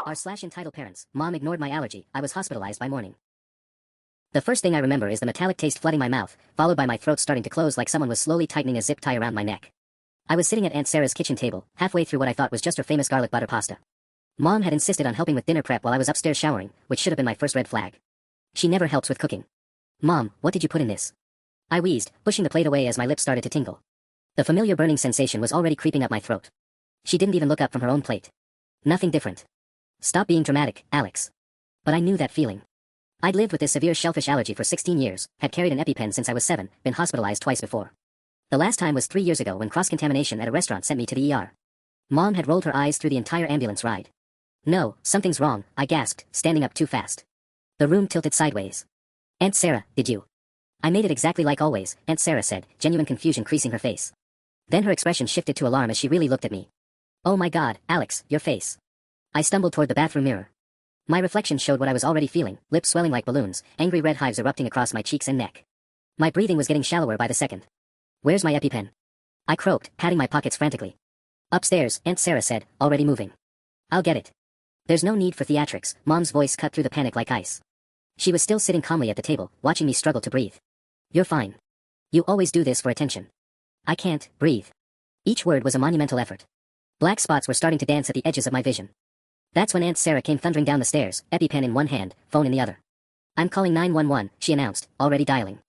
r/entitled parents. Mom ignored my allergy. I was hospitalized by morning. The first thing I remember is the metallic taste flooding my mouth, followed by my throat starting to close like someone was slowly tightening a zip tie around my neck. I was sitting at Aunt Sarah's kitchen table, halfway through what I thought was just her famous garlic butter pasta. Mom had insisted on helping with dinner prep while I was upstairs showering, which should have been my first red flag. She never helps with cooking. Mom, what did you put in this? I wheezed, pushing the plate away as my lips started to tingle. The familiar burning sensation was already creeping up my throat. She didn't even look up from her own plate. Nothing different. Stop being dramatic, Alex. But I knew that feeling. I'd lived with this severe shellfish allergy for 16 years, had carried an EpiPen since I was 7, been hospitalized twice before. The last time was 3 years ago when cross-contamination at a restaurant sent me to the ER. Mom had rolled her eyes through the entire ambulance ride. No, something's wrong, I gasped, standing up too fast. The room tilted sideways. Aunt Sarah, did you? I made it exactly like always, Aunt Sarah said, genuine confusion creasing her face. Then her expression shifted to alarm as she really looked at me. Oh my God, Alex, your face. I stumbled toward the bathroom mirror. My reflection showed what I was already feeling, lips swelling like balloons, angry red hives erupting across my cheeks and neck. My breathing was getting shallower by the second. Where's my EpiPen? I croaked, patting my pockets frantically. Upstairs, Aunt Sarah said, already moving. I'll get it. There's no need for theatrics, Mom's voice cut through the panic like ice. She was still sitting calmly at the table, watching me struggle to breathe. You're fine. You always do this for attention. I can't breathe. Each word was a monumental effort. Black spots were starting to dance at the edges of my vision. That's when Aunt Sarah came thundering down the stairs, EpiPen in one hand, phone in the other. I'm calling 911, she announced, already dialing.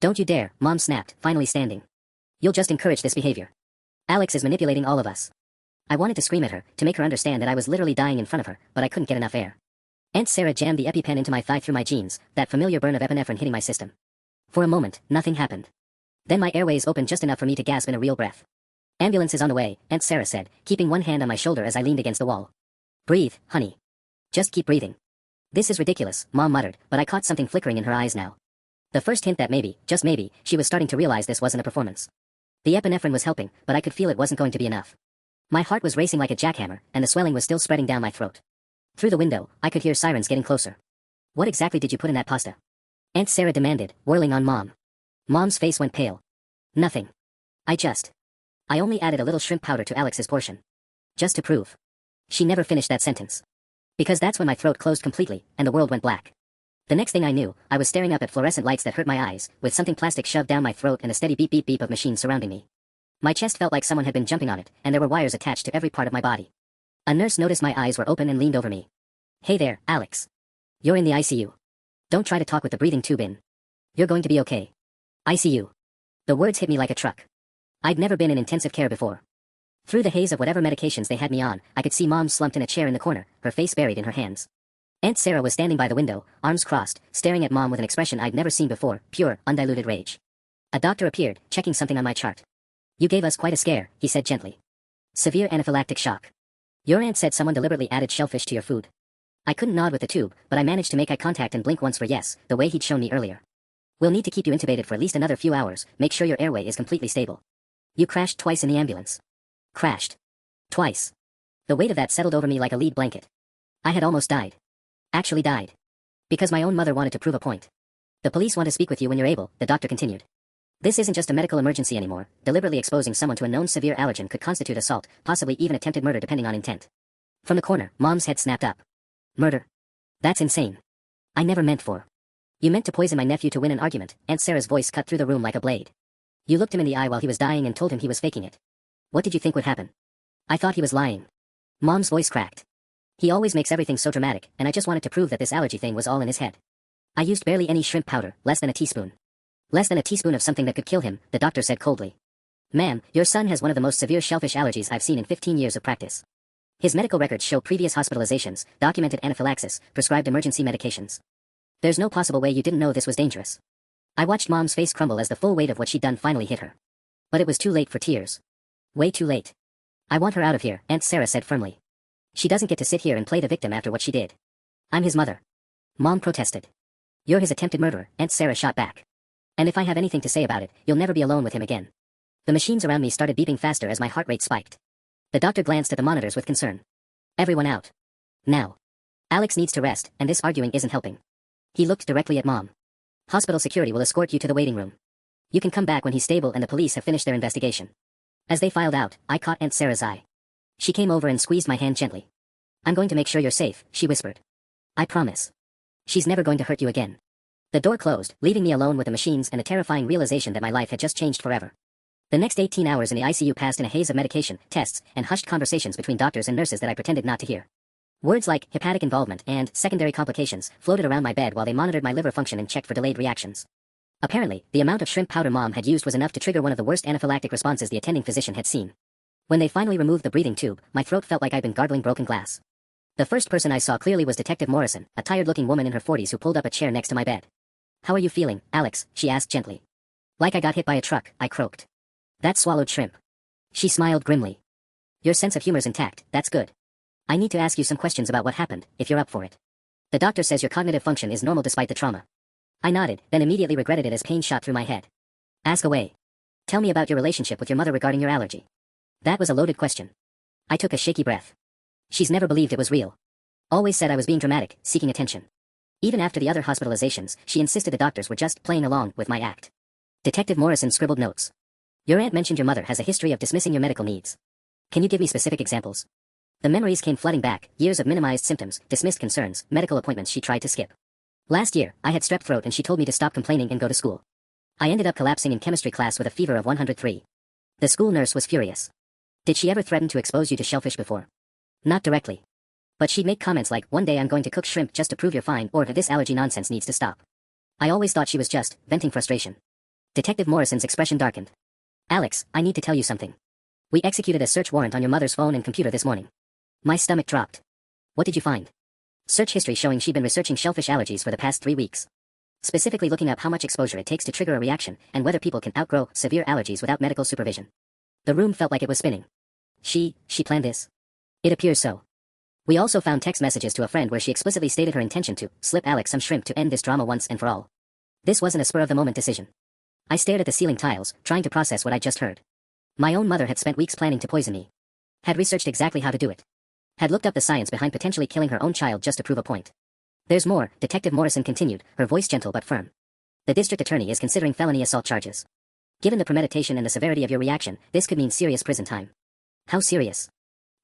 Don't you dare, Mom snapped, finally standing. You'll just encourage this behavior. Alex is manipulating all of us. I wanted to scream at her, to make her understand that I was literally dying in front of her, but I couldn't get enough air. Aunt Sarah jammed the EpiPen into my thigh through my jeans, that familiar burn of epinephrine hitting my system. For a moment, nothing happened. Then my airways opened just enough for me to gasp in a real breath. Ambulance is on the way, Aunt Sarah said, keeping one hand on my shoulder as I leaned against the wall. Breathe, honey. Just keep breathing. This is ridiculous, Mom muttered, but I caught something flickering in her eyes now. The first hint that maybe, just maybe, she was starting to realize this wasn't a performance. The epinephrine was helping, but I could feel it wasn't going to be enough. My heart was racing like a jackhammer, and the swelling was still spreading down my throat. Through the window, I could hear sirens getting closer. What exactly did you put in that pasta? Aunt Sarah demanded, whirling on Mom. Mom's face went pale. Nothing. I only added a little shrimp powder to Alex's portion. Just to prove. She never finished that sentence. Because that's when my throat closed completely, and the world went black. The next thing I knew, I was staring up at fluorescent lights that hurt my eyes, with something plastic shoved down my throat and a steady beep beep beep of machines surrounding me. My chest felt like someone had been jumping on it, and there were wires attached to every part of my body. A nurse noticed my eyes were open and leaned over me. Hey there, Alex. You're in the ICU. Don't try to talk with the breathing tube in. You're going to be okay. ICU. The words hit me like a truck. I'd never been in intensive care before. Through the haze of whatever medications they had me on, I could see Mom slumped in a chair in the corner, her face buried in her hands. Aunt Sarah was standing by the window, arms crossed, staring at Mom with an expression I'd never seen before, pure, undiluted rage. A doctor appeared, checking something on my chart. You gave us quite a scare, he said gently. Severe anaphylactic shock. Your aunt said someone deliberately added shellfish to your food. I couldn't nod with the tube, but I managed to make eye contact and blink once for yes, the way he'd shown me earlier. We'll need to keep you intubated for at least another few hours, make sure your airway is completely stable. You crashed twice in the ambulance. Crashed. Twice. The weight of that settled over me like a lead blanket. I had almost died. Actually died. Because my own mother wanted to prove a point. The police want to speak with you when you're able, the doctor continued. This isn't just a medical emergency anymore. Deliberately exposing someone to a known severe allergen could constitute assault, possibly even attempted murder depending on intent. From the corner, Mom's head snapped up. Murder? That's insane. I never meant for. You meant to poison my nephew to win an argument, Aunt Sarah's voice cut through the room like a blade. You looked him in the eye while he was dying and told him he was faking it. What did you think would happen? I thought he was lying. Mom's voice cracked. He always makes everything so dramatic, and I just wanted to prove that this allergy thing was all in his head. I used barely any shrimp powder, less than a teaspoon. Less than a teaspoon of something that could kill him, the doctor said coldly. Ma'am, your son has one of the most severe shellfish allergies I've seen in 15 years of practice. His medical records show previous hospitalizations, documented anaphylaxis, prescribed emergency medications. There's no possible way you didn't know this was dangerous. I watched Mom's face crumble as the full weight of what she'd done finally hit her. But it was too late for tears. Way too late. I want her out of here, Aunt Sarah said firmly. She doesn't get to sit here and play the victim after what she did. I'm his mother. Mom protested. You're his attempted murderer, Aunt Sarah shot back. And if I have anything to say about it, you'll never be alone with him again. The machines around me started beeping faster as my heart rate spiked. The doctor glanced at the monitors with concern. Everyone out. Now. Alex needs to rest, and this arguing isn't helping. He looked directly at Mom. Hospital security will escort you to the waiting room. You can come back when he's stable and the police have finished their investigation. As they filed out, I caught Aunt Sarah's eye. She came over and squeezed my hand gently. I'm going to make sure you're safe, she whispered. I promise. She's never going to hurt you again. The door closed, leaving me alone with the machines and a terrifying realization that my life had just changed forever. The next 18 hours in the ICU passed in a haze of medication, tests, and hushed conversations between doctors and nurses that I pretended not to hear. Words like hepatic involvement and secondary complications floated around my bed while they monitored my liver function and checked for delayed reactions. Apparently, the amount of shrimp powder Mom had used was enough to trigger one of the worst anaphylactic responses the attending physician had seen. When they finally removed the breathing tube, my throat felt like I'd been gargling broken glass. The first person I saw clearly was Detective Morrison, a tired-looking woman in her 40s who pulled up a chair next to my bed. How are you feeling, Alex? She asked gently. Like I got hit by a truck, I croaked. That swallowed shrimp. She smiled grimly. Your sense of humor's intact, that's good. I need to ask you some questions about what happened, if you're up for it. The doctor says your cognitive function is normal despite the trauma. I nodded, then immediately regretted it as pain shot through my head. Ask away. Tell me about your relationship with your mother regarding your allergy. That was a loaded question. I took a shaky breath. She's never believed it was real. Always said I was being dramatic, seeking attention. Even after the other hospitalizations, she insisted the doctors were just playing along with my act. Detective Morrison scribbled notes. Your aunt mentioned your mother has a history of dismissing your medical needs. Can you give me specific examples? The memories came flooding back, years of minimized symptoms, dismissed concerns, medical appointments she tried to skip. Last year, I had strep throat and she told me to stop complaining and go to school. I ended up collapsing in chemistry class with a fever of 103. The school nurse was furious. Did she ever threaten to expose you to shellfish before? Not directly. But she'd make comments like, one day I'm going to cook shrimp just to prove you're fine, or this allergy nonsense needs to stop. I always thought she was just venting frustration. Detective Morrison's expression darkened. Alex, I need to tell you something. We executed a search warrant on your mother's phone and computer this morning. My stomach dropped. What did you find? Search history showing she'd been researching shellfish allergies for the past 3 weeks. Specifically looking up how much exposure it takes to trigger a reaction, and whether people can outgrow severe allergies without medical supervision. The room felt like it was spinning. She planned this? It appears so. We also found text messages to a friend where she explicitly stated her intention to slip Alex some shrimp to end this drama once and for all. This wasn't a spur-of-the-moment decision. I stared at the ceiling tiles, trying to process what I'd just heard. My own mother had spent weeks planning to poison me. Had researched exactly how to do it. Had looked up the science behind potentially killing her own child just to prove a point. There's more, Detective Morrison continued, her voice gentle but firm. The district attorney is considering felony assault charges. Given the premeditation and the severity of your reaction, this could mean serious prison time. How serious?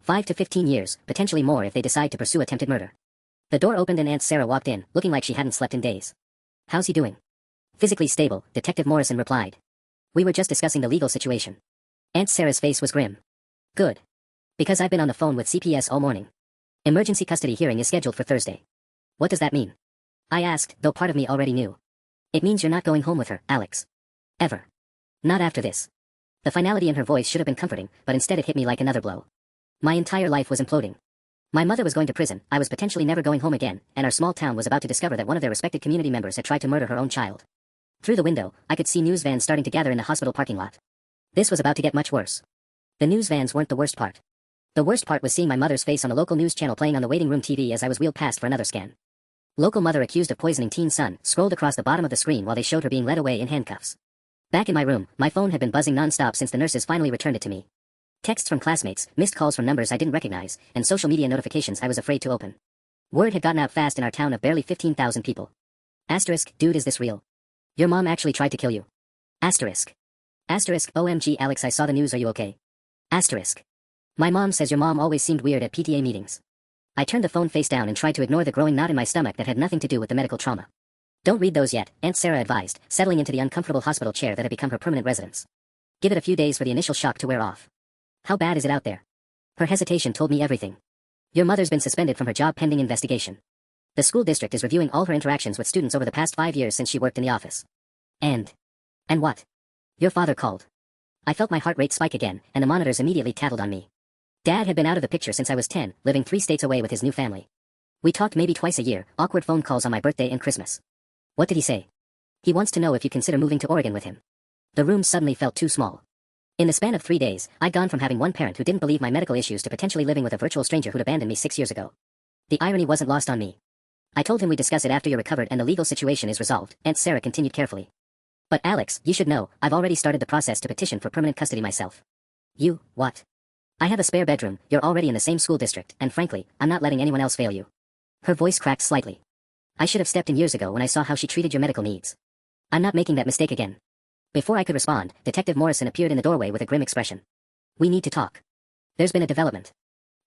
5 to 15 years, potentially more if they decide to pursue attempted murder. The door opened and Aunt Sarah walked in, looking like she hadn't slept in days. How's he doing? Physically stable, Detective Morrison replied. We were just discussing the legal situation. Aunt Sarah's face was grim. Good. Because I've been on the phone with CPS all morning. Emergency custody hearing is scheduled for Thursday. What does that mean? I asked, though part of me already knew. It means you're not going home with her, Alex. Ever. Not after this. The finality in her voice should have been comforting, but instead it hit me like another blow. My entire life was imploding. My mother was going to prison, I was potentially never going home again, and our small town was about to discover that one of their respected community members had tried to murder her own child. Through the window, I could see news vans starting to gather in the hospital parking lot. This was about to get much worse. The news vans weren't the worst part. The worst part was seeing my mother's face on a local news channel playing on the waiting room TV as I was wheeled past for another scan. Local mother accused of poisoning teen son scrolled across the bottom of the screen while they showed her being led away in handcuffs. Back in my room, my phone had been buzzing non-stop since the nurses finally returned it to me. Texts from classmates, missed calls from numbers I didn't recognize, and social media notifications I was afraid to open. Word had gotten out fast in our town of barely 15,000 people. Asterisk, dude, is this real? Your mom actually tried to kill you. Asterisk. Asterisk, OMG Alex, I saw the news, are you okay? Asterisk. My mom says your mom always seemed weird at PTA meetings. I turned the phone face down and tried to ignore the growing knot in my stomach that had nothing to do with the medical trauma. Don't read those yet, Aunt Sarah advised, settling into the uncomfortable hospital chair that had become her permanent residence. Give it a few days for the initial shock to wear off. How bad is it out there? Her hesitation told me everything. Your mother's been suspended from her job pending investigation. The school district is reviewing all her interactions with students over the past 5 years since she worked in the office. And what? Your father called. I felt my heart rate spike again, and the monitors immediately tattled on me. Dad had been out of the picture since I was 10, living 3 states away with his new family. We talked maybe twice a year, awkward phone calls on my birthday and Christmas. What did he say? He wants to know if you consider moving to Oregon with him. The room suddenly felt too small. In the span of 3 days, I'd gone from having one parent who didn't believe my medical issues to potentially living with a virtual stranger who'd abandoned me 6 years ago. The irony wasn't lost on me. I told him we'd discuss it after you're recovered and the legal situation is resolved, Aunt Sarah continued carefully. But Alex, you should know, I've already started the process to petition for permanent custody myself. You, what? I have a spare bedroom, you're already in the same school district, and frankly, I'm not letting anyone else fail you. Her voice cracked slightly. I should have stepped in years ago when I saw how she treated your medical needs. I'm not making that mistake again. Before I could respond, Detective Morrison appeared in the doorway with a grim expression. We need to talk. There's been a development.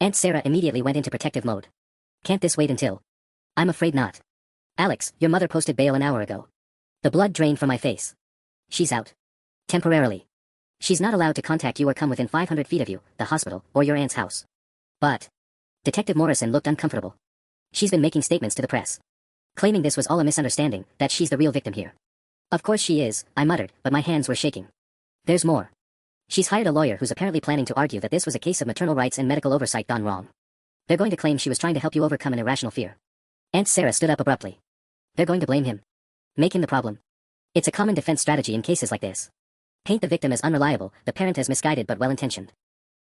Aunt Sarah immediately went into protective mode. Can't this wait until? I'm afraid not. Alex, your mother posted bail an hour ago. The blood drained from my face. She's out. Temporarily. She's not allowed to contact you or come within 500 feet of you, the hospital, or your aunt's house. But. Detective Morrison looked uncomfortable. She's been making statements to the press, claiming this was all a misunderstanding, that she's the real victim here. Of course she is, I muttered, but my hands were shaking. There's more. She's hired a lawyer who's apparently planning to argue that this was a case of maternal rights and medical oversight gone wrong. They're going to claim she was trying to help you overcome an irrational fear. Aunt Sarah stood up abruptly. They're going to blame him. Make him the problem. It's a common defense strategy in cases like this. Paint the victim as unreliable, the parent as misguided but well-intentioned.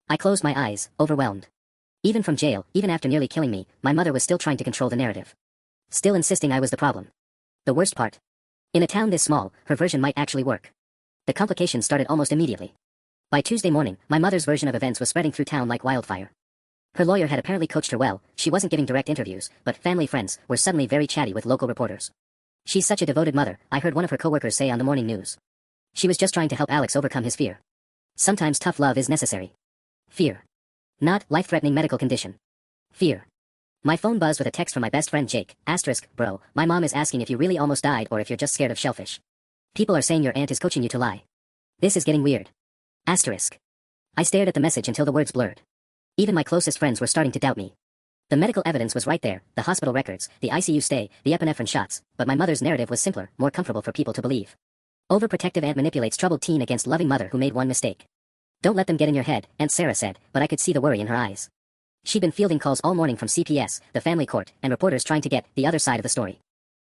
I closed my eyes, overwhelmed. Even from jail, even after nearly killing me, my mother was still trying to control the narrative. Still insisting I was the problem. The worst part. In a town this small, her version might actually work. The complications started almost immediately. By Tuesday morning, my mother's version of events was spreading through town like wildfire. Her lawyer had apparently coached her well, she wasn't giving direct interviews, but family friends were suddenly very chatty with local reporters. She's such a devoted mother, I heard one of her coworkers say on the morning news. She was just trying to help Alex overcome his fear. Sometimes tough love is necessary. Fear. Not life-threatening medical condition. Fear. My phone buzzed with a text from my best friend Jake, bro, my mom is asking if you really almost died or if you're just scared of shellfish. People are saying your aunt is coaching you to lie. This is getting weird. I stared at the message until the words blurred. Even my closest friends were starting to doubt me. The medical evidence was right there, the hospital records, the ICU stay, the epinephrine shots, but my mother's narrative was simpler, more comfortable for people to believe. Overprotective aunt manipulates troubled teen against loving mother who made one mistake. Don't let them get in your head, Aunt Sarah said, but I could see the worry in her eyes. She'd been fielding calls all morning from CPS, the family court, and reporters trying to get the other side of the story.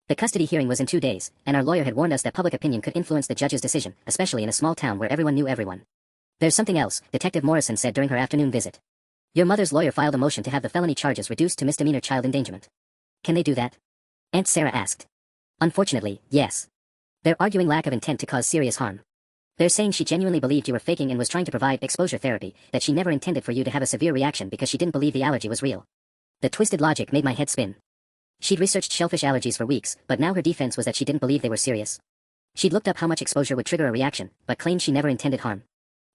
The custody hearing was in 2 days, and our lawyer had warned us that public opinion could influence the judge's decision, especially in a small town where everyone knew everyone. There's something else, Detective Morrison said during her afternoon visit. Your mother's lawyer filed a motion to have the felony charges reduced to misdemeanor child endangerment. Can they do that? Aunt Sarah asked. Unfortunately, yes. They're arguing lack of intent to cause serious harm. They're saying she genuinely believed you were faking and was trying to provide exposure therapy, that she never intended for you to have a severe reaction because she didn't believe the allergy was real. The twisted logic made my head spin. She'd researched shellfish allergies for weeks, but now her defense was that she didn't believe they were serious. She'd looked up how much exposure would trigger a reaction, but claimed she never intended harm.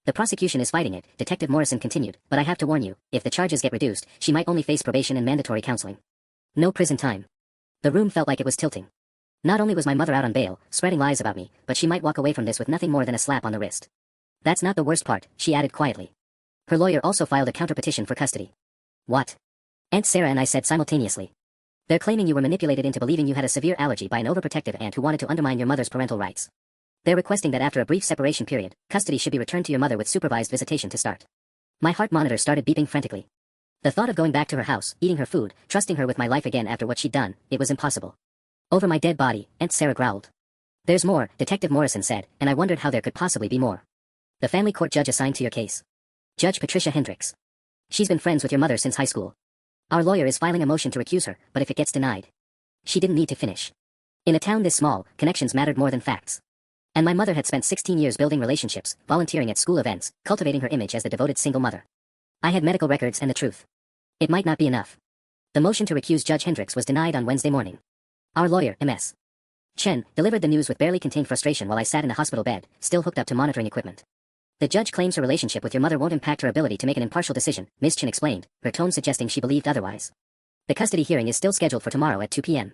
The prosecution is fighting it, Detective Morrison continued, but I have to warn you, if the charges get reduced, she might only face probation and mandatory counseling. No prison time. The room felt like it was tilting. Not only was my mother out on bail, spreading lies about me, but she might walk away from this with nothing more than a slap on the wrist. That's not the worst part, she added quietly. Her lawyer also filed a counterpetition for custody. What? Aunt Sarah and I said simultaneously. They're claiming you were manipulated into believing you had a severe allergy by an overprotective aunt who wanted to undermine your mother's parental rights. They're requesting that after a brief separation period, custody should be returned to your mother with supervised visitation to start. My heart monitor started beeping frantically. The thought of going back to her house, eating her food, trusting her with my life again after what she'd done, it was impossible. Over my dead body, Aunt Sarah growled. There's more, Detective Morrison said, and I wondered how there could possibly be more. The family court judge assigned to your case. Judge Patricia Hendricks. She's been friends with your mother since high school. Our lawyer is filing a motion to recuse her, but if it gets denied, she didn't need to finish. In a town this small, connections mattered more than facts. And my mother had spent 16 years building relationships, volunteering at school events, cultivating her image as the devoted single mother. I had medical records and the truth. It might not be enough. The motion to recuse Judge Hendricks was denied on Wednesday morning. Our lawyer, Ms. Chen, delivered the news with barely contained frustration while I sat in a hospital bed, still hooked up to monitoring equipment. The judge claims her relationship with your mother won't impact her ability to make an impartial decision, Ms. Chen explained, her tone suggesting she believed otherwise. The custody hearing is still scheduled for tomorrow at 2 p.m.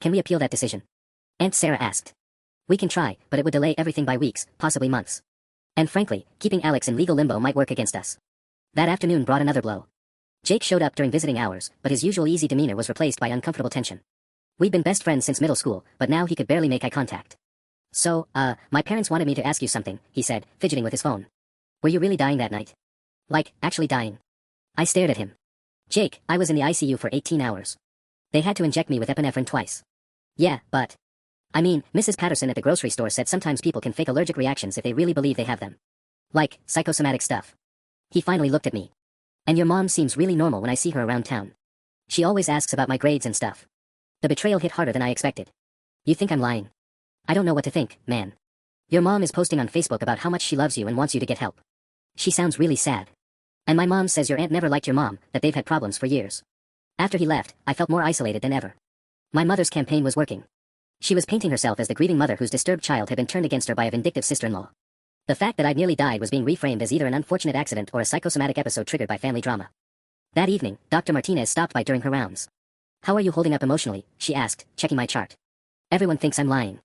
Can we appeal that decision? Aunt Sarah asked. We can try, but it would delay everything by weeks, possibly months. And frankly, keeping Alex in legal limbo might work against us. That afternoon brought another blow. Jake showed up during visiting hours, but his usual easy demeanor was replaced by uncomfortable tension. We'd been best friends since middle school, but now he could barely make eye contact. So, my parents wanted me to ask you something, he said, fidgeting with his phone. Were you really dying that night? Like, actually dying? I stared at him. Jake, I was in the ICU for 18 hours. They had to inject me with epinephrine twice. Yeah, but... I mean, Mrs. Patterson at the grocery store said sometimes people can fake allergic reactions if they really believe they have them. Like, psychosomatic stuff. He finally looked at me. And your mom seems really normal when I see her around town. She always asks about my grades and stuff. The betrayal hit harder than I expected. You think I'm lying? I don't know what to think, man. Your mom is posting on Facebook about how much she loves you and wants you to get help. She sounds really sad. And my mom says your aunt never liked your mom, that they've had problems for years. After he left, I felt more isolated than ever. My mother's campaign was working. She was painting herself as the grieving mother whose disturbed child had been turned against her by a vindictive sister-in-law. The fact that I'd nearly died was being reframed as either an unfortunate accident or a psychosomatic episode triggered by family drama. That evening, Dr. Martinez stopped by during her rounds. "How are you holding up emotionally?" she asked, checking my chart. "Everyone thinks I'm lying."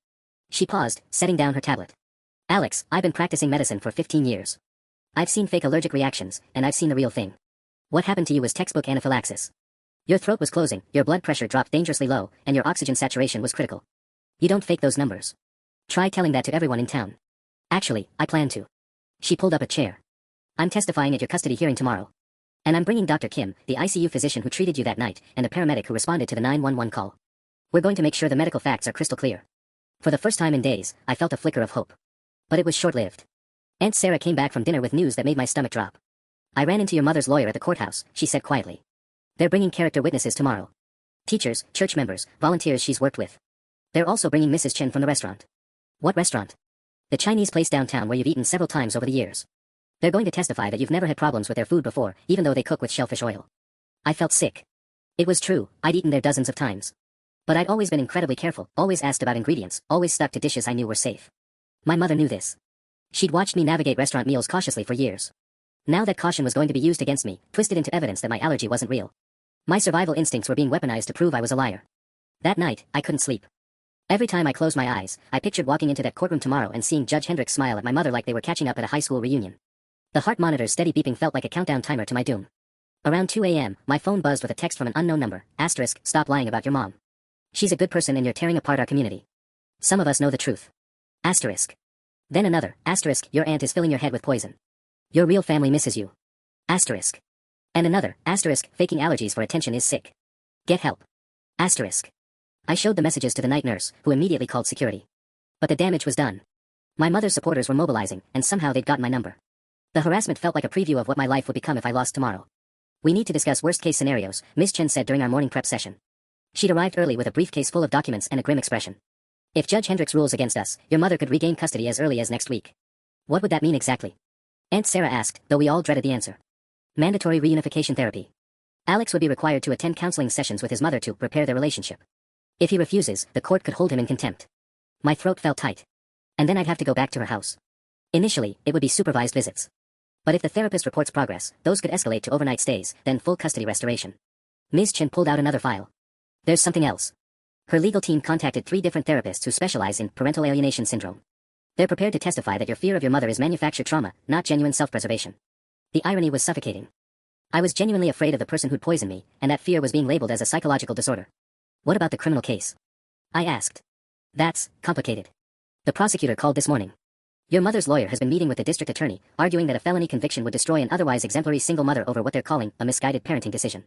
She paused, setting down her tablet. "Alex, I've been practicing medicine for 15 years. I've seen fake allergic reactions, and I've seen the real thing. What happened to you was textbook anaphylaxis. Your throat was closing, your blood pressure dropped dangerously low, and your oxygen saturation was critical. You don't fake those numbers. Try telling that to everyone in town." "Actually, I plan to." She pulled up a chair. "I'm testifying at your custody hearing tomorrow. And I'm bringing Dr. Kim, the ICU physician who treated you that night, and a paramedic who responded to the 911 call. We're going to make sure the medical facts are crystal clear." For the first time in days, I felt a flicker of hope. But it was short-lived. Aunt Sarah came back from dinner with news that made my stomach drop. "I ran into your mother's lawyer at the courthouse," she said quietly. "They're bringing character witnesses tomorrow. Teachers, church members, volunteers she's worked with. They're also bringing Mrs. Chen from the restaurant." "What restaurant?" "The Chinese place downtown where you've eaten several times over the years. They're going to testify that you've never had problems with their food before, even though they cook with shellfish oil." I felt sick. It was true, I'd eaten there dozens of times. But I'd always been incredibly careful, always asked about ingredients, always stuck to dishes I knew were safe. My mother knew this. She'd watched me navigate restaurant meals cautiously for years. Now that caution was going to be used against me, twisted into evidence that my allergy wasn't real. My survival instincts were being weaponized to prove I was a liar. That night, I couldn't sleep. Every time I closed my eyes, I pictured walking into that courtroom tomorrow and seeing Judge Hendricks smile at my mother like they were catching up at a high school reunion. The heart monitor's steady beeping felt like a countdown timer to my doom. Around 2 a.m., my phone buzzed with a text from an unknown number, *, "Stop lying about your mom. She's a good person and you're tearing apart our community. Some of us know the truth. *. Then another, *, "Your aunt is filling your head with poison. Your real family misses you. *. And another, *, "Faking allergies for attention is sick. Get help. *. I showed the messages to the night nurse, who immediately called security. But the damage was done. My mother's supporters were mobilizing, and somehow they'd gotten my number. The harassment felt like a preview of what my life would become if I lost tomorrow. "We need to discuss worst-case scenarios," Miss Chen said during our morning prep session. She'd arrived early with a briefcase full of documents and a grim expression. "If Judge Hendricks rules against us, your mother could regain custody as early as next week." "What would that mean exactly?" Aunt Sarah asked, though we all dreaded the answer. "Mandatory reunification therapy. Alex would be required to attend counseling sessions with his mother to repair their relationship. If he refuses, the court could hold him in contempt." My throat felt tight. And then I'd have to go back to her house. Initially, it would be supervised visits. But if the therapist reports progress, those could escalate to overnight stays, then full custody restoration. Ms. Chen pulled out another file. "There's something else." Her legal team contacted 3 different therapists who specialize in parental alienation syndrome. They're prepared to testify that your fear of your mother is manufactured trauma, not genuine self-preservation. The irony was suffocating. I was genuinely afraid of the person who'd poisoned me, and that fear was being labeled as a psychological disorder. "What about the criminal case?" I asked. "That's complicated. The prosecutor called this morning. Your mother's lawyer has been meeting with the district attorney, arguing that a felony conviction would destroy an otherwise exemplary single mother over what they're calling a misguided parenting decision.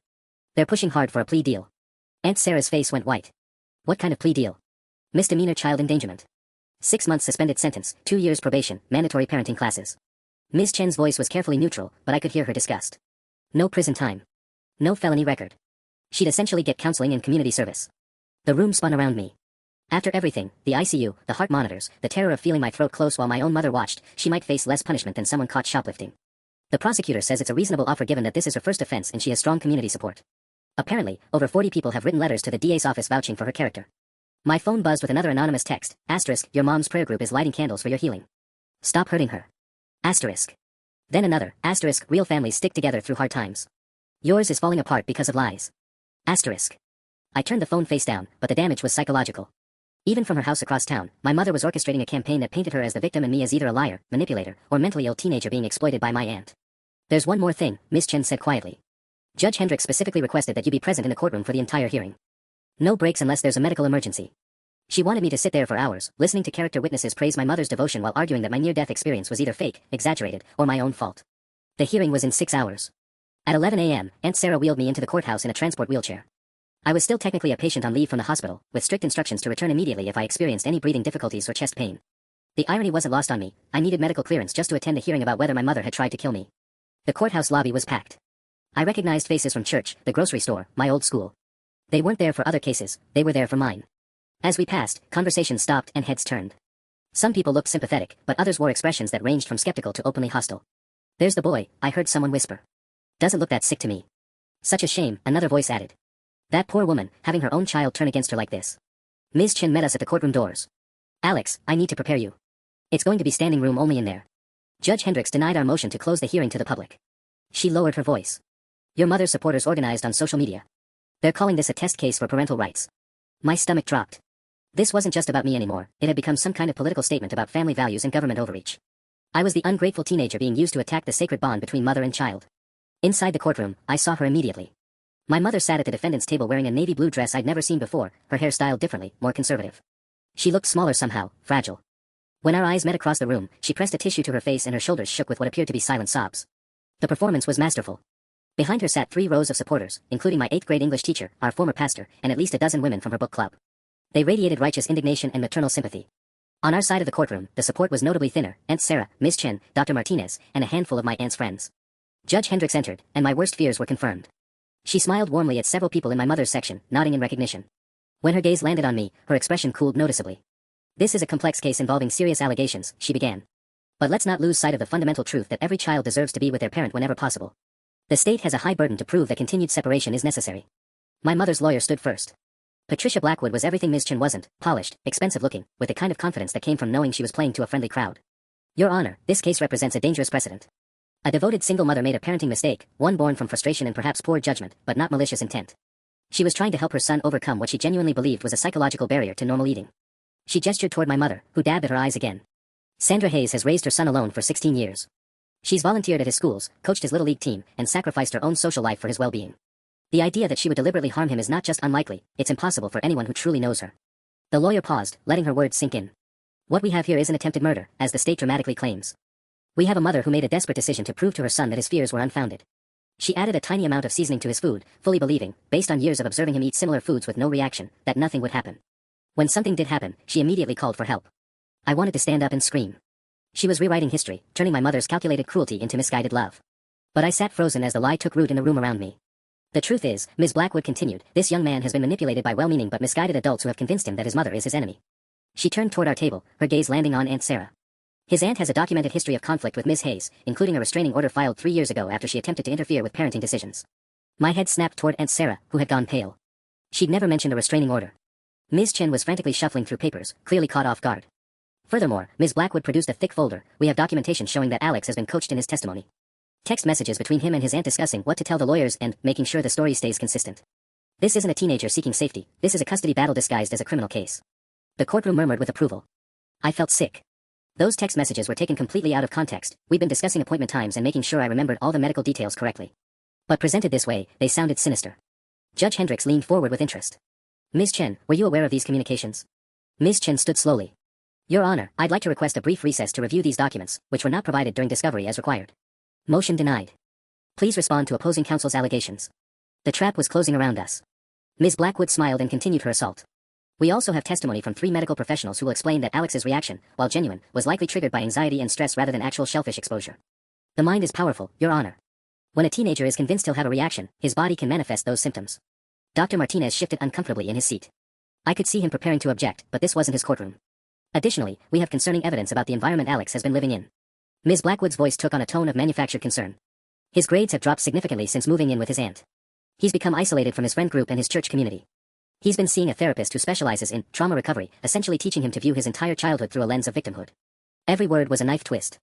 They're pushing hard for a plea deal." Aunt Sarah's face went white. "What kind of plea deal?" "Misdemeanor child endangerment. 6 months suspended sentence, 2 years probation, mandatory parenting classes." Ms. Chen's voice was carefully neutral, but I could hear her disgust. No prison time. No felony record. She'd essentially get counseling and community service. The room spun around me. After everything, the ICU, the heart monitors, the terror of feeling my throat close while my own mother watched, she might face less punishment than someone caught shoplifting. The prosecutor says it's a reasonable offer given that this is her first offense and she has strong community support. Apparently, over 40 people have written letters to the DA's office vouching for her character. My phone buzzed with another anonymous text, *, "Your mom's prayer group is lighting candles for your healing. Stop hurting her. *. Then another, *, "Real families stick together through hard times. Yours is falling apart because of lies. *. I turned the phone face down, but the damage was psychological. Even from her house across town, my mother was orchestrating a campaign that painted her as the victim and me as either a liar, manipulator, or mentally ill teenager being exploited by my aunt. "There's one more thing," Ms. Chen said quietly. "Judge Hendricks specifically requested that you be present in the courtroom for the entire hearing. No breaks unless there's a medical emergency." She wanted me to sit there for hours, listening to character witnesses praise my mother's devotion while arguing that my near-death experience was either fake, exaggerated, or my own fault. The hearing was in 6 hours. At 11 a.m., Aunt Sarah wheeled me into the courthouse in a transport wheelchair. I was still technically a patient on leave from the hospital, with strict instructions to return immediately if I experienced any breathing difficulties or chest pain. The irony wasn't lost on me. I needed medical clearance just to attend a hearing about whether my mother had tried to kill me. The courthouse lobby was packed. I recognized faces from church, the grocery store, my old school. They weren't there for other cases, they were there for mine. As we passed, conversations stopped and heads turned. Some people looked sympathetic, but others wore expressions that ranged from skeptical to openly hostile. "There's the boy," I heard someone whisper. "Doesn't look that sick to me." "Such a shame," another voice added. "That poor woman, having her own child turn against her like this." Ms. Chen met us at the courtroom doors. "Alex, I need to prepare you. It's going to be standing room only in there. Judge Hendricks denied our motion to close the hearing to the public." She lowered her voice. Your mother's supporters organized on social media. They're calling this a test case for parental rights. My stomach dropped. This wasn't just about me anymore, it had become some kind of political statement about family values and government overreach. I was the ungrateful teenager being used to attack the sacred bond between mother and child. Inside the courtroom, I saw her immediately. My mother sat at the defendant's table wearing a navy blue dress I'd never seen before, her hair styled differently, more conservative. She looked smaller somehow, fragile. When our eyes met across the room, she pressed a tissue to her face and her shoulders shook with what appeared to be silent sobs. The performance was masterful. Behind her sat 3 rows of supporters, including my 8th grade English teacher, our former pastor, and at least a dozen women from her book club. They radiated righteous indignation and maternal sympathy. On our side of the courtroom, the support was notably thinner: Aunt Sarah, Ms. Chen, Dr. Martinez, and a handful of my aunt's friends. Judge Hendricks entered, and my worst fears were confirmed. She smiled warmly at several people in my mother's section, nodding in recognition. When her gaze landed on me, her expression cooled noticeably. This is a complex case involving serious allegations, she began. But let's not lose sight of the fundamental truth that every child deserves to be with their parent whenever possible. The state has a high burden to prove that continued separation is necessary. My mother's lawyer stood first. Patricia Blackwood was everything Ms. Chen wasn't: polished, expensive-looking, with the kind of confidence that came from knowing she was playing to a friendly crowd. Your Honor, this case represents a dangerous precedent. A devoted single mother made a parenting mistake, one born from frustration and perhaps poor judgment, but not malicious intent. She was trying to help her son overcome what she genuinely believed was a psychological barrier to normal eating. She gestured toward my mother, who dabbed at her eyes again. Sandra Hayes has raised her son alone for 16 years. She's volunteered at his schools, coached his little league team, and sacrificed her own social life for his well-being. The idea that she would deliberately harm him is not just unlikely, it's impossible for anyone who truly knows her. The lawyer paused, letting her words sink in. What we have here isn't attempted murder, as the state dramatically claims. We have a mother who made a desperate decision to prove to her son that his fears were unfounded. She added a tiny amount of seasoning to his food, fully believing, based on years of observing him eat similar foods with no reaction, that nothing would happen. When something did happen, she immediately called for help. I wanted to stand up and scream. She was rewriting history, turning my mother's calculated cruelty into misguided love. But I sat frozen as the lie took root in the room around me. The truth is, Ms. Blackwood continued, this young man has been manipulated by well-meaning but misguided adults who have convinced him that his mother is his enemy. She turned toward our table, her gaze landing on Aunt Sarah. His aunt has a documented history of conflict with Ms. Hayes, including a restraining order filed 3 years ago after she attempted to interfere with parenting decisions. My head snapped toward Aunt Sarah, who had gone pale. She'd never mentioned a restraining order. Ms. Chen was frantically shuffling through papers, clearly caught off guard. Furthermore, Ms. Blackwood produced a thick folder. We have documentation showing that Alex has been coached in his testimony. Text messages between him and his aunt discussing what to tell the lawyers and making sure the story stays consistent. This isn't a teenager seeking safety, this is a custody battle disguised as a criminal case. The courtroom murmured with approval. I felt sick. Those text messages were taken completely out of context. We'd been discussing appointment times and making sure I remembered all the medical details correctly. But presented this way, they sounded sinister. Judge Hendricks leaned forward with interest. Ms. Chen, were you aware of these communications? Ms. Chen stood slowly. Your Honor, I'd like to request a brief recess to review these documents, which were not provided during discovery as required. Motion denied. Please respond to opposing counsel's allegations. The trap was closing around us. Ms. Blackwood smiled and continued her assault. We also have testimony from 3 medical professionals who will explain that Alex's reaction, while genuine, was likely triggered by anxiety and stress rather than actual shellfish exposure. The mind is powerful, Your Honor. When a teenager is convinced he'll have a reaction, his body can manifest those symptoms. Dr. Martinez shifted uncomfortably in his seat. I could see him preparing to object, but this wasn't his courtroom. Additionally, we have concerning evidence about the environment Alex has been living in. Ms. Blackwood's voice took on a tone of manufactured concern. His grades have dropped significantly since moving in with his aunt. He's become isolated from his friend group and his church community. He's been seeing a therapist who specializes in trauma recovery, essentially teaching him to view his entire childhood through a lens of victimhood. Every word was a knife twist.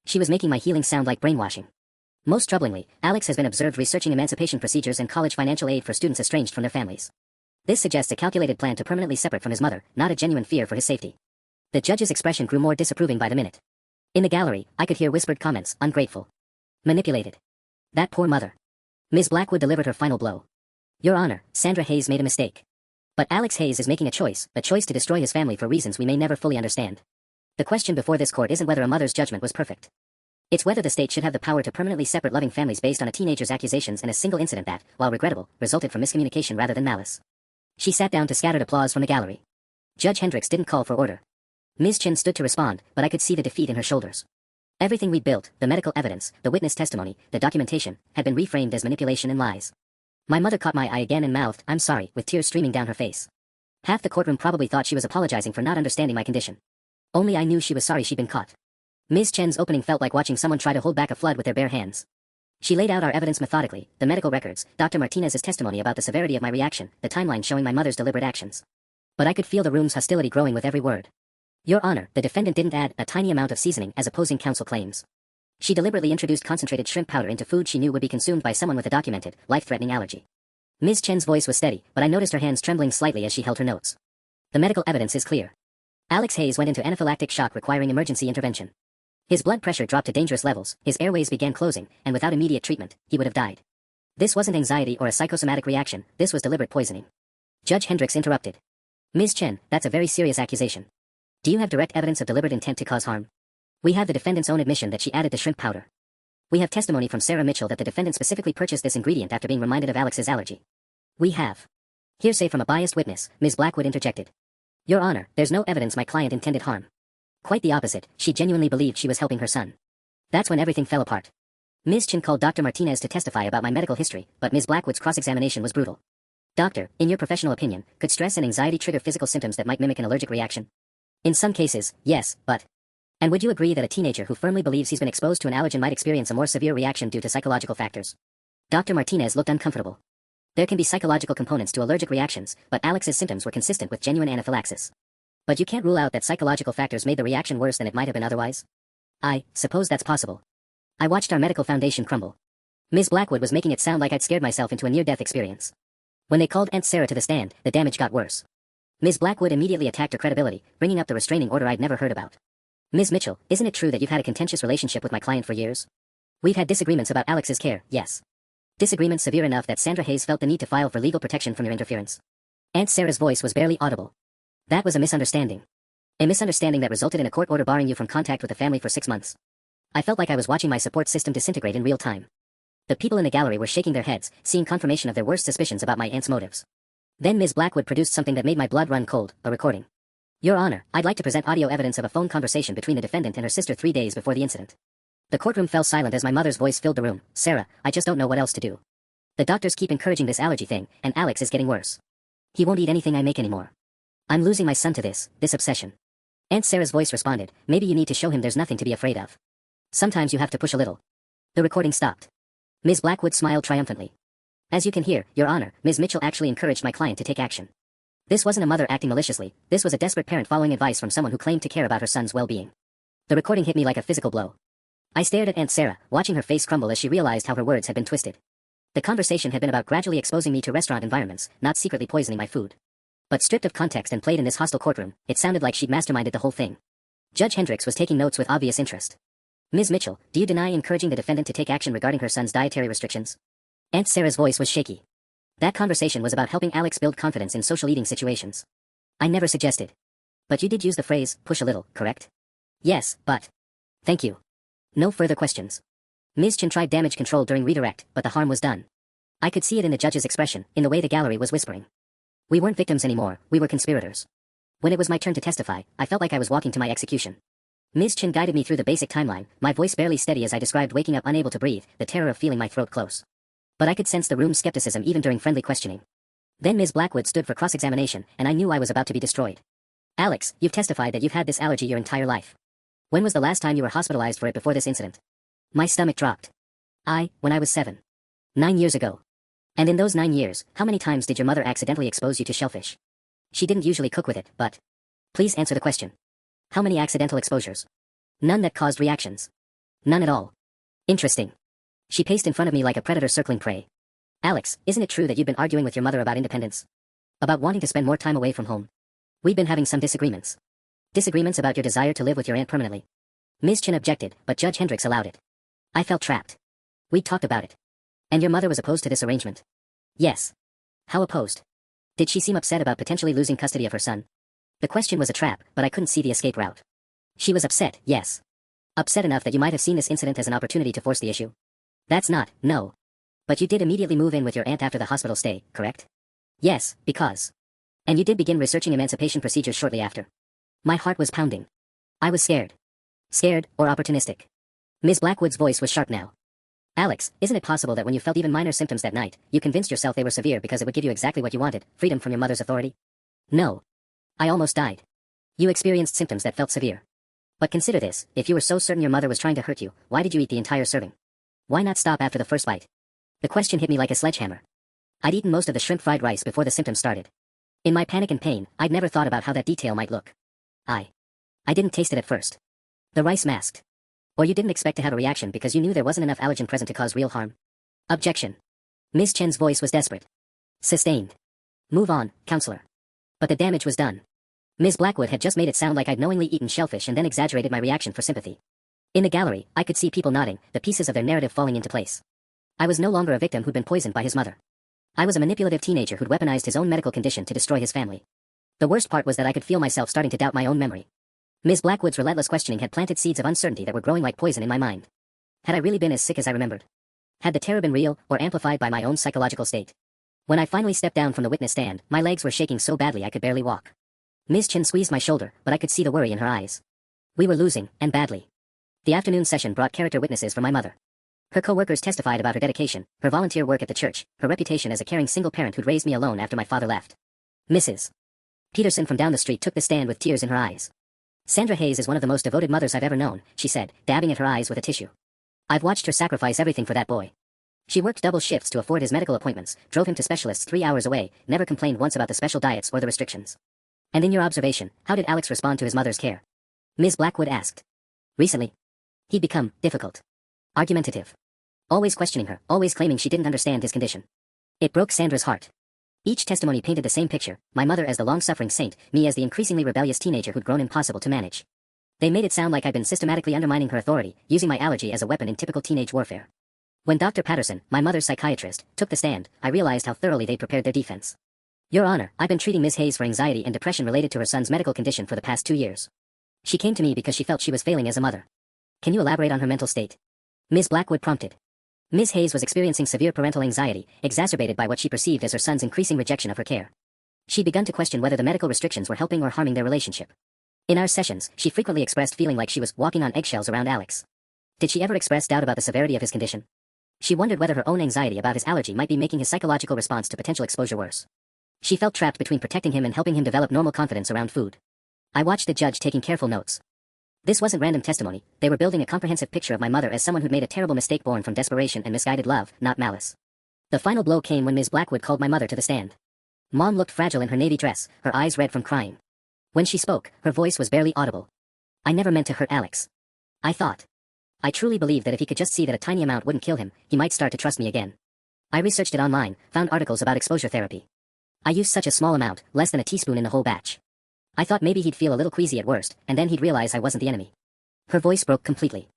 She was making my healing sound like brainwashing. Most troublingly, Alex has been observed researching emancipation procedures and college financial aid for students estranged from their families. This suggests a calculated plan to permanently separate from his mother, not a genuine fear for his safety. The judge's expression grew more disapproving by the minute. In the gallery, I could hear whispered comments: ungrateful, manipulated. That poor mother. Ms. Blackwood delivered her final blow. Your Honor, Sandra Hayes made a mistake. But Alex Hayes is making a choice to destroy his family for reasons we may never fully understand. The question before this court isn't whether a mother's judgment was perfect. It's whether the state should have the power to permanently separate loving families based on a teenager's accusations and a single incident that, while regrettable, resulted from miscommunication rather than malice. She sat down to scattered applause from the gallery. Judge Hendricks didn't call for order. Ms. Chen stood to respond, but I could see the defeat in her shoulders. Everything we'd built, the medical evidence, the witness testimony, the documentation, had been reframed as manipulation and lies. My mother caught my eye again and mouthed, "I'm sorry," with tears streaming down her face. Half the courtroom probably thought she was apologizing for not understanding my condition. Only I knew she was sorry she'd been caught. Ms. Chen's opening felt like watching someone try to hold back a flood with their bare hands. She laid out our evidence methodically, the medical records, Dr. Martinez's testimony about the severity of my reaction, the timeline showing my mother's deliberate actions. But I could feel the room's hostility growing with every word. Your Honor, the defendant didn't add a tiny amount of seasoning as opposing counsel claims. She deliberately introduced concentrated shrimp powder into food she knew would be consumed by someone with a documented, life-threatening allergy. Ms. Chen's voice was steady, but I noticed her hands trembling slightly as she held her notes. The medical evidence is clear. Alex Hayes went into anaphylactic shock requiring emergency intervention. His blood pressure dropped to dangerous levels, his airways began closing, and without immediate treatment, he would have died. This wasn't anxiety or a psychosomatic reaction, this was deliberate poisoning. Judge Hendricks interrupted. Ms. Chen, that's a very serious accusation. Do you have direct evidence of deliberate intent to cause harm? We have the defendant's own admission that she added the shrimp powder. We have testimony from Sarah Mitchell that the defendant specifically purchased this ingredient after being reminded of Alex's allergy. We have hearsay from a biased witness, Ms. Blackwood interjected. Your Honor, there's no evidence my client intended harm. Quite the opposite, she genuinely believed she was helping her son. That's when everything fell apart. Ms. Chen called Dr. Martinez to testify about my medical history, but Ms. Blackwood's cross-examination was brutal. Doctor, in your professional opinion, could stress and anxiety trigger physical symptoms that might mimic an allergic reaction? In some cases, yes, but... And would you agree that a teenager who firmly believes he's been exposed to an allergen might experience a more severe reaction due to psychological factors? Dr. Martinez looked uncomfortable. There can be psychological components to allergic reactions, but Alex's symptoms were consistent with genuine anaphylaxis. But you can't rule out that psychological factors made the reaction worse than it might have been otherwise? I suppose that's possible. I watched our medical foundation crumble. Ms. Blackwood was making it sound like I'd scared myself into a near-death experience. When they called Aunt Sarah to the stand, the damage got worse. Ms. Blackwood immediately attacked her credibility, bringing up the restraining order I'd never heard about. Ms. Mitchell, isn't it true that you've had a contentious relationship with my client for years? We've had disagreements about Alex's care, yes. Disagreements severe enough that Sandra Hayes felt the need to file for legal protection from your interference. Aunt Sarah's voice was barely audible. That was a misunderstanding. A misunderstanding that resulted in a court order barring you from contact with the family for 6 months. I felt like I was watching my support system disintegrate in real time. The people in the gallery were shaking their heads, seeing confirmation of their worst suspicions about my aunt's motives. Then Ms. Blackwood produced something that made my blood run cold, a recording. Your Honor, I'd like to present audio evidence of a phone conversation between the defendant and her sister 3 days before the incident. The courtroom fell silent as my mother's voice filled the room. Sarah, I just don't know what else to do. The doctors keep encouraging this allergy thing, and Alex is getting worse. He won't eat anything I make anymore. I'm losing my son to this obsession. Aunt Sarah's voice responded, maybe you need to show him there's nothing to be afraid of. Sometimes you have to push a little. The recording stopped. Ms. Blackwood smiled triumphantly. As you can hear, Your Honor, Ms. Mitchell actually encouraged my client to take action. This wasn't a mother acting maliciously, this was a desperate parent following advice from someone who claimed to care about her son's well-being. The recording hit me like a physical blow. I stared at Aunt Sarah, watching her face crumble as she realized how her words had been twisted. The conversation had been about gradually exposing me to restaurant environments, not secretly poisoning my food. But stripped of context and played in this hostile courtroom, it sounded like she'd masterminded the whole thing. Judge Hendricks was taking notes with obvious interest. Ms. Mitchell, do you deny encouraging the defendant to take action regarding her son's dietary restrictions? Aunt Sarah's voice was shaky. That conversation was about helping Alex build confidence in social eating situations. I never suggested. But you did use the phrase, push a little, correct? Yes, but... Thank you. No further questions. Ms. Chen tried damage control during redirect, but the harm was done. I could see it in the judge's expression, in the way the gallery was whispering. We weren't victims anymore, we were conspirators. When it was my turn to testify, I felt like I was walking to my execution. Ms. Chen guided me through the basic timeline, my voice barely steady as I described waking up unable to breathe, the terror of feeling my throat close. But I could sense the room's skepticism even during friendly questioning. Then Ms. Blackwood stood for cross-examination, and I knew I was about to be destroyed. Alex, you've testified that you've had this allergy your entire life. When was the last time you were hospitalized for it before this incident? My stomach dropped. When I was 7. 9 years ago. And in those 9 years, how many times did your mother accidentally expose you to shellfish? She didn't usually cook with it, but... Please answer the question. How many accidental exposures? None that caused reactions. None at all. Interesting. She paced in front of me like a predator circling prey. Alex, isn't it true that you've been arguing with your mother about independence? About wanting to spend more time away from home? We've been having some disagreements. Disagreements about your desire to live with your aunt permanently. Ms. Chen objected, but Judge Hendricks allowed it. I felt trapped. We'd talked about it. And your mother was opposed to this arrangement? Yes. How opposed? Did she seem upset about potentially losing custody of her son? The question was a trap, but I couldn't see the escape route. She was upset, yes. Upset enough that you might have seen this incident as an opportunity to force the issue. That's not, no. But you did immediately move in with your aunt after the hospital stay, correct? Yes, because. And you did begin researching emancipation procedures shortly after. My heart was pounding. I was scared. Scared, or opportunistic. Ms. Blackwood's voice was sharp now. Alex, isn't it possible that when you felt even minor symptoms that night, you convinced yourself they were severe because it would give you exactly what you wanted, freedom from your mother's authority? No. I almost died. You experienced symptoms that felt severe. But consider this, if you were so certain your mother was trying to hurt you, why did you eat the entire serving? Why not stop after the first bite? The question hit me like a sledgehammer. I'd eaten most of the shrimp fried rice before the symptoms started. In my panic and pain, I'd never thought about how that detail might look. I didn't taste it at first. The rice masked. Or you didn't expect to have a reaction because you knew there wasn't enough allergen present to cause real harm? Objection. Ms. Chen's voice was desperate. Sustained. Move on, counselor. But the damage was done. Ms. Blackwood had just made it sound like I'd knowingly eaten shellfish and then exaggerated my reaction for sympathy. In the gallery, I could see people nodding, the pieces of their narrative falling into place. I was no longer a victim who'd been poisoned by his mother. I was a manipulative teenager who'd weaponized his own medical condition to destroy his family. The worst part was that I could feel myself starting to doubt my own memory. Ms. Blackwood's relentless questioning had planted seeds of uncertainty that were growing like poison in my mind. Had I really been as sick as I remembered? Had the terror been real, or amplified by my own psychological state? When I finally stepped down from the witness stand, my legs were shaking so badly I could barely walk. Ms. Chen squeezed my shoulder, but I could see the worry in her eyes. We were losing, and badly. The afternoon session brought character witnesses from my mother. Her co-workers testified about her dedication, her volunteer work at the church, her reputation as a caring single parent who'd raised me alone after my father left. Mrs. Peterson from down the street took the stand with tears in her eyes. Sandra Hayes is one of the most devoted mothers I've ever known, she said, dabbing at her eyes with a tissue. I've watched her sacrifice everything for that boy. She worked double shifts to afford his medical appointments, drove him to specialists 3 hours away, never complained once about the special diets or the restrictions. And in your observation, how did Alex respond to his mother's care? Ms. Blackwood asked. Recently. He'd become difficult. Argumentative. Always questioning her, always claiming she didn't understand his condition. It broke Sandra's heart. Each testimony painted the same picture, my mother as the long-suffering saint, me as the increasingly rebellious teenager who'd grown impossible to manage. They made it sound like I'd been systematically undermining her authority, using my allergy as a weapon in typical teenage warfare. When Dr. Patterson, my mother's psychiatrist, took the stand, I realized how thoroughly they'd prepared their defense. Your Honor, I've been treating Ms. Hayes for anxiety and depression related to her son's medical condition for the past 2 years. She came to me because she felt she was failing as a mother. Can you elaborate on her mental state? Ms. Blackwood prompted. Ms. Hayes was experiencing severe parental anxiety, exacerbated by what she perceived as her son's increasing rejection of her care. She'd begun to question whether the medical restrictions were helping or harming their relationship. In our sessions, she frequently expressed feeling like she was walking on eggshells around Alex. Did she ever express doubt about the severity of his condition? She wondered whether her own anxiety about his allergy might be making his psychological response to potential exposure worse. She felt trapped between protecting him and helping him develop normal confidence around food. I watched the judge taking careful notes. This wasn't random testimony, they were building a comprehensive picture of my mother as someone who'd made a terrible mistake born from desperation and misguided love, not malice. The final blow came when Ms. Blackwood called my mother to the stand. Mom looked fragile in her navy dress, her eyes red from crying. When she spoke, her voice was barely audible. I never meant to hurt Alex. I thought. I truly believed that if he could just see that a tiny amount wouldn't kill him, he might start to trust me again. I researched it online, found articles about exposure therapy. I used such a small amount, less than a teaspoon in the whole batch. I thought maybe he'd feel a little queasy at worst, and then he'd realize I wasn't the enemy. Her voice broke completely.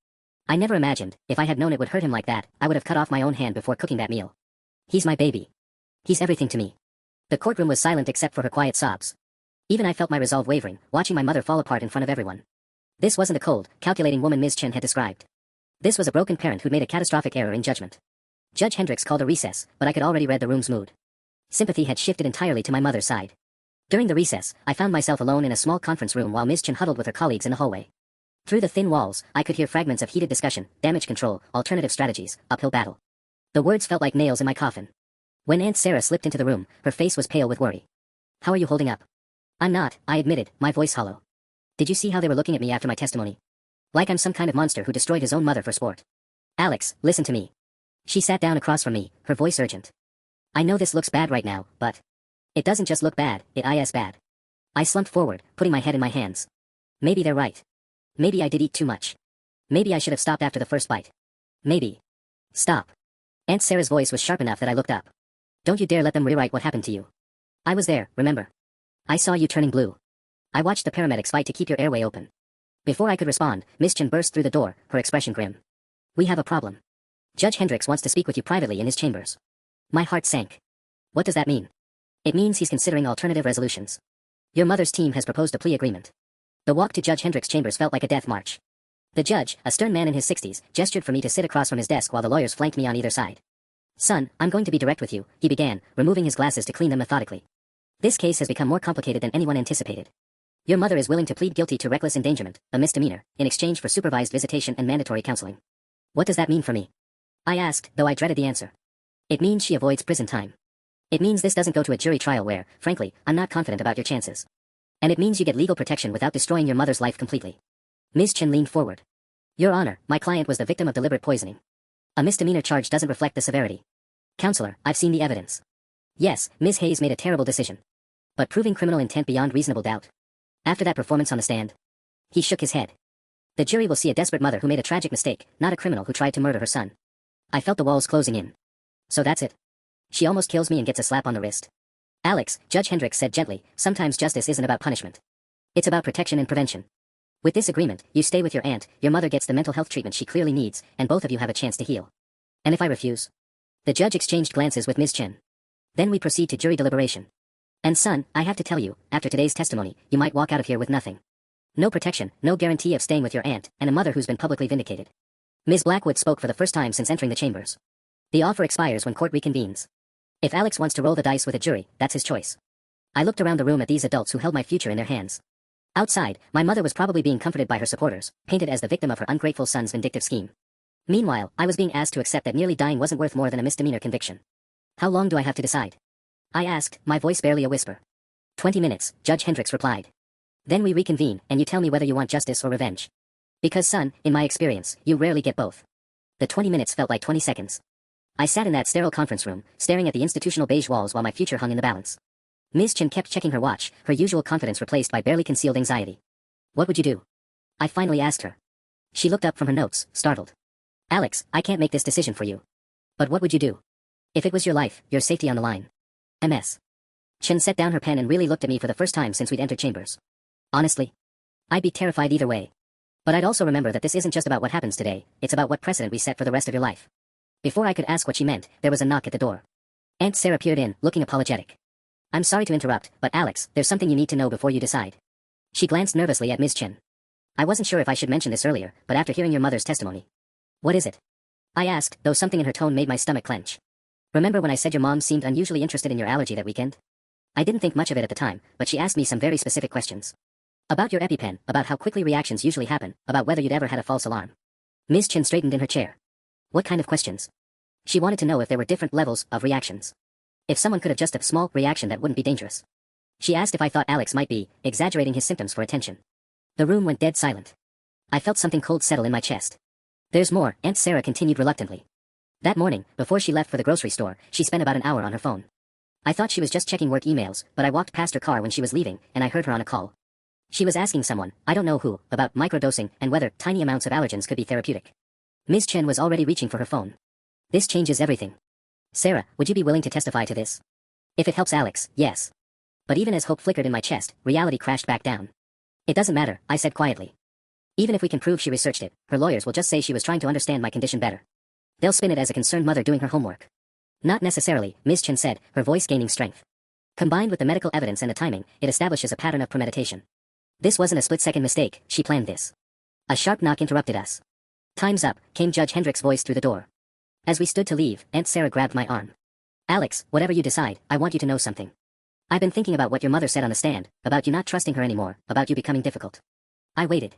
I never imagined, if I had known it would hurt him like that, I would have cut off my own hand before cooking that meal. He's my baby. He's everything to me. The courtroom was silent except for her quiet sobs. Even I felt my resolve wavering, watching my mother fall apart in front of everyone. This wasn't the cold, calculating woman Ms. Chen had described. This was a broken parent who'd made a catastrophic error in judgment. Judge Hendricks called a recess, but I could already read the room's mood. Sympathy had shifted entirely to my mother's side. During the recess, I found myself alone in a small conference room while Ms. Chen huddled with her colleagues in the hallway. Through the thin walls, I could hear fragments of heated discussion, damage control, alternative strategies, uphill battle. The words felt like nails in my coffin. When Aunt Sarah slipped into the room, her face was pale with worry. How are you holding up? I'm not, I admitted, my voice hollow. Did you see how they were looking at me after my testimony? Like I'm some kind of monster who destroyed his own mother for sport. Alex, listen to me. She sat down across from me, her voice urgent. I know this looks bad right now, but it doesn't just look bad, it is bad. I slumped forward, putting my head in my hands. Maybe they're right. Maybe I did eat too much. Maybe I should have stopped after the first bite. Maybe. Stop. Aunt Sarah's voice was sharp enough that I looked up. Don't you dare let them rewrite what happened to you. I was there, remember? I saw you turning blue. I watched the paramedics fight to keep your airway open. Before I could respond, Miss Chen burst through the door, her expression grim. We have a problem. Judge Hendricks wants to speak with you privately in his chambers. My heart sank. What does that mean? It means he's considering alternative resolutions. Your mother's team has proposed a plea agreement. The walk to Judge Hendricks' chambers felt like a death march. The judge, a stern man in his 60s, gestured for me to sit across from his desk while the lawyers flanked me on either side. Son, I'm going to be direct with you, he began, removing his glasses to clean them methodically. This case has become more complicated than anyone anticipated. Your mother is willing to plead guilty to reckless endangerment, a misdemeanor, in exchange for supervised visitation and mandatory counseling. What does that mean for me? I asked, though I dreaded the answer. It means she avoids prison time. It means this doesn't go to a jury trial where, frankly, I'm not confident about your chances. And it means you get legal protection without destroying your mother's life completely. Ms. Chen leaned forward. Your Honor, my client was the victim of deliberate poisoning. A misdemeanor charge doesn't reflect the severity. Counselor, I've seen the evidence. Yes, Ms. Hayes made a terrible decision. But proving criminal intent beyond reasonable doubt. After that performance on the stand. He shook his head. The jury will see a desperate mother who made a tragic mistake, not a criminal who tried to murder her son. I felt the walls closing in. So that's it. She almost kills me and gets a slap on the wrist. Alex, Judge Hendricks said gently, sometimes justice isn't about punishment. It's about protection and prevention. With this agreement, you stay with your aunt, your mother gets the mental health treatment she clearly needs, and both of you have a chance to heal. And if I refuse? The judge exchanged glances with Ms. Chen. Then we proceed to jury deliberation. And son, I have to tell you, after today's testimony, you might walk out of here with nothing. No protection, no guarantee of staying with your aunt, and a mother who's been publicly vindicated. Ms. Blackwood spoke for the first time since entering the chambers. The offer expires when court reconvenes. If Alex wants to roll the dice with a jury, that's his choice. I looked around the room at these adults who held my future in their hands. Outside, my mother was probably being comforted by her supporters, painted as the victim of her ungrateful son's vindictive scheme. Meanwhile, I was being asked to accept that nearly dying wasn't worth more than a misdemeanor conviction. How long do I have to decide? I asked, my voice barely a whisper. 20 minutes, Judge Hendricks replied. Then we reconvene, and you tell me whether you want justice or revenge. Because son, in my experience, you rarely get both. The 20 minutes felt like 20 seconds. I sat in that sterile conference room, staring at the institutional beige walls while my future hung in the balance. Ms. Chen kept checking her watch, her usual confidence replaced by barely concealed anxiety. What would you do? I finally asked her. She looked up from her notes, startled. Alex, I can't make this decision for you. But what would you do? If it was your life, your safety on the line. MS. Chen set down her pen and really looked at me for the first time since we'd entered chambers. Honestly, I'd be terrified either way. But I'd also remember that this isn't just about what happens today, it's about what precedent we set for the rest of your life. Before I could ask what she meant, there was a knock at the door. Aunt Sarah peered in, looking apologetic. I'm sorry to interrupt, but Alex, there's something you need to know before you decide. She glanced nervously at Ms. Chen. I wasn't sure if I should mention this earlier, but after hearing your mother's testimony. What is it? I asked, though something in her tone made my stomach clench. Remember when I said your mom seemed unusually interested in your allergy that weekend? I didn't think much of it at the time, but she asked me some very specific questions. About your EpiPen, about how quickly reactions usually happen, about whether you'd ever had a false alarm. Ms. Chen straightened in her chair. What kind of questions? She wanted to know if there were different levels of reactions. If someone could have just a small reaction that wouldn't be dangerous. She asked if I thought Alex might be exaggerating his symptoms for attention. The room went dead silent. I felt something cold settle in my chest. There's more, Aunt Sarah continued reluctantly. That morning, before she left for the grocery store, she spent about an hour on her phone. I thought she was just checking work emails, but I walked past her car when she was leaving, and I heard her on a call. She was asking someone, I don't know who, about microdosing and whether tiny amounts of allergens could be therapeutic. Ms. Chen was already reaching for her phone. This changes everything. Sarah, would you be willing to testify to this? If it helps Alex, yes. But even as hope flickered in my chest, reality crashed back down. It doesn't matter, I said quietly. Even if we can prove she researched it, her lawyers will just say she was trying to understand my condition better. They'll spin it as a concerned mother doing her homework. Not necessarily, Ms. Chen said, her voice gaining strength. Combined with the medical evidence and the timing, it establishes a pattern of premeditation. This wasn't a split-second mistake, she planned this. A sharp knock interrupted us. Time's up, came Judge Hendricks' voice through the door. As we stood to leave, Aunt Sarah grabbed my arm. Alex, whatever you decide, I want you to know something. I've been thinking about what your mother said on the stand, about you not trusting her anymore, about you becoming difficult. I waited.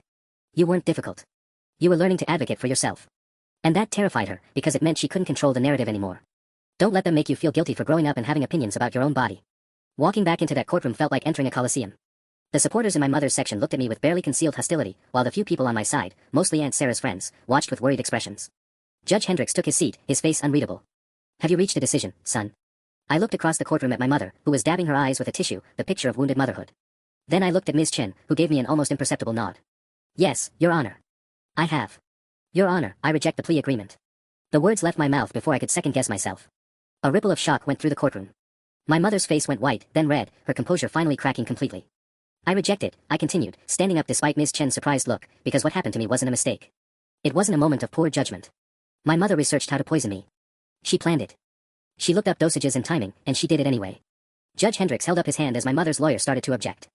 You weren't difficult. You were learning to advocate for yourself. And that terrified her, because it meant she couldn't control the narrative anymore. Don't let them make you feel guilty for growing up and having opinions about your own body. Walking back into that courtroom felt like entering a coliseum. The supporters in my mother's section looked at me with barely concealed hostility, while the few people on my side, mostly Aunt Sarah's friends, watched with worried expressions. Judge Hendricks took his seat, his face unreadable. Have you reached a decision, son? I looked across the courtroom at my mother, who was dabbing her eyes with a tissue, the picture of wounded motherhood. Then I looked at Ms. Chen, who gave me an almost imperceptible nod. Yes, Your Honor. I have. Your Honor, I reject the plea agreement. The words left my mouth before I could second-guess myself. A ripple of shock went through the courtroom. My mother's face went white, then red, her composure finally cracking completely. I reject it, I continued, standing up despite Ms. Chen's surprised look, because what happened to me wasn't a mistake. It wasn't a moment of poor judgment. My mother researched how to poison me. She planned it. She looked up dosages and timing, and she did it anyway. Judge Hendricks held up his hand as my mother's lawyer started to object.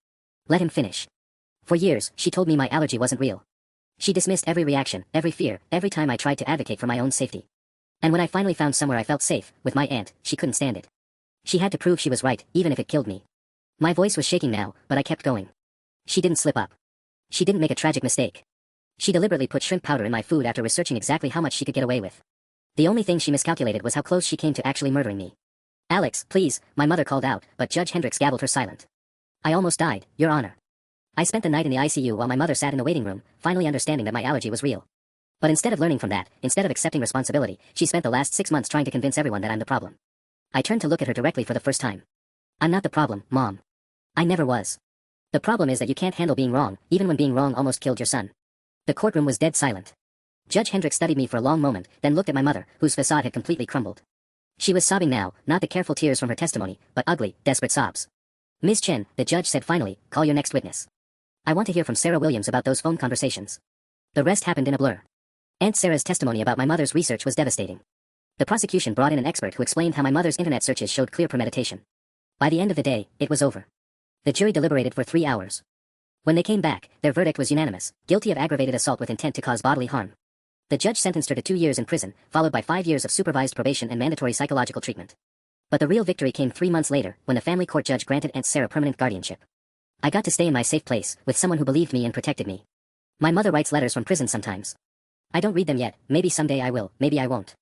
Let him finish. For years, she told me my allergy wasn't real. She dismissed every reaction, every fear, every time I tried to advocate for my own safety. And when I finally found somewhere I felt safe, with my aunt, she couldn't stand it. She had to prove she was right, even if it killed me. My voice was shaking now, but I kept going. She didn't slip up. She didn't make a tragic mistake. She deliberately put shrimp powder in my food after researching exactly how much she could get away with. The only thing she miscalculated was how close she came to actually murdering me. Alex, please, my mother called out, but Judge Hendricks gabbled her silent. I almost died, Your Honor. I spent the night in the ICU while my mother sat in the waiting room, finally understanding that my allergy was real. But instead of learning from that, instead of accepting responsibility, she spent the last 6 months trying to convince everyone that I'm the problem. I turned to look at her directly for the first time. I'm not the problem, Mom. I never was. The problem is that you can't handle being wrong, even when being wrong almost killed your son. The courtroom was dead silent. Judge Hendrick studied me for a long moment, then looked at my mother, whose facade had completely crumbled. She was sobbing now, not the careful tears from her testimony, but ugly, desperate sobs. Ms. Chen, the judge said finally, call your next witness. I want to hear from Sarah Williams about those phone conversations. The rest happened in a blur. Aunt Sarah's testimony about my mother's research was devastating. The prosecution brought in an expert who explained how my mother's internet searches showed clear premeditation. By the end of the day, it was over. The jury deliberated for 3 hours. When they came back, their verdict was unanimous, guilty of aggravated assault with intent to cause bodily harm. The judge sentenced her to 2 years in prison, followed by 5 years of supervised probation and mandatory psychological treatment. But the real victory came 3 months later, when the family court judge granted Aunt Sarah permanent guardianship. I got to stay in my safe place, with someone who believed me and protected me. My mother writes letters from prison sometimes. I don't read them yet, maybe someday I will, maybe I won't.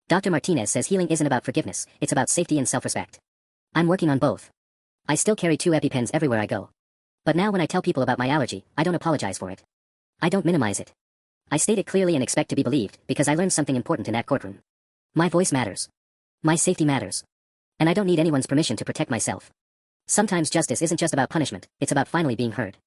Dr. Martinez says healing isn't about forgiveness, it's about safety and self-respect. I'm working on both. I still carry 2 EpiPens everywhere I go. But now when I tell people about my allergy, I don't apologize for it. I don't minimize it. I state it clearly and expect to be believed, because I learned something important in that courtroom. My voice matters. My safety matters. And I don't need anyone's permission to protect myself. Sometimes justice isn't just about punishment, it's about finally being heard.